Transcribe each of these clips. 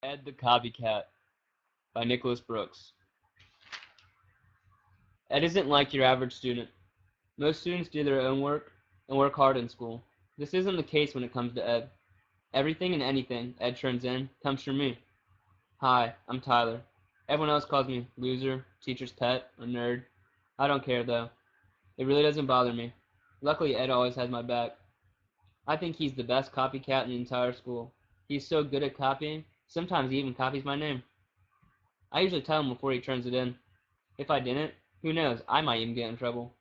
Ed the Copycat by Nicholas Brooks. Ed isn't like your average student. Most students do their own work and work hard in school. This isn't the case when it comes to Ed. Everything and anything Ed turns in comes from me. Hi, I'm Tyler. Everyone else calls me loser, teacher's pet, or nerd. I don't care though. It really doesn't bother me. Luckily, Ed always has my back. I think he's the best copycat in the entire school. He's so good at copying, sometimes he even copies my name. I usually tell him before he turns it in. If I didn't, who knows, I might even get in trouble.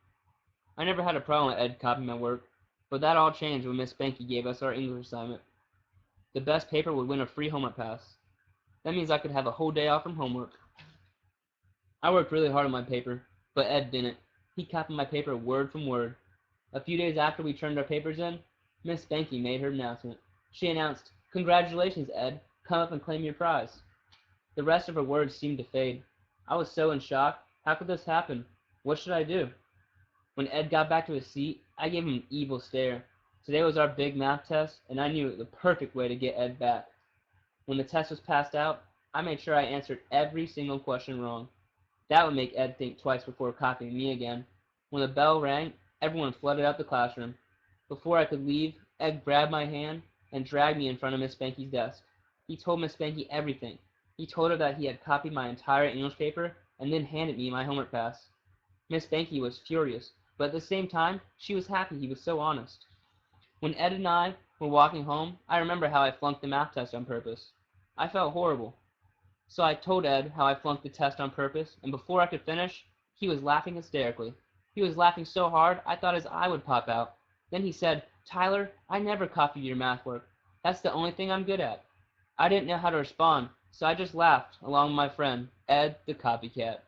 I never had a problem with Ed copying my work, but that all changed when Miss Spanky gave us our English assignment. The best paper would win a free homework pass. That means I could have a whole day off from homework. I worked really hard on my paper, but Ed didn't. He copied my paper word from word. A few days after we turned our papers in, Miss Spanky made her announcement. She announced, "Congratulations, Ed. Come up and claim your prize." The rest of her words seemed to fade. I was so in shock. How could this happen? What should I do? When Ed got back to his seat, I gave him an evil stare. Today was our big math test, and I knew the perfect way to get Ed back. When the test was passed out, I made sure I answered every single question wrong. That would make Ed think twice before copying me again. When the bell rang, everyone flooded out the classroom. Before I could leave, Ed grabbed my hand and dragged me in front of Miss Spanky's desk. He told Miss Spanky everything. He told her that he had copied my entire English paper and then handed me my homework pass. Miss Spanky was furious, but at the same time, she was happy he was so honest. When Ed and I were walking home, I remember how I flunked the math test on purpose. I felt horrible. So I told Ed how I flunked the test on purpose, and before I could finish, he was laughing hysterically. He was laughing so hard, I thought his eye would pop out. Then he said, "Tyler, I never copied your math work. That's the only thing I'm good at." I didn't know how to respond, so I just laughed along with my friend, Ed the Copycat.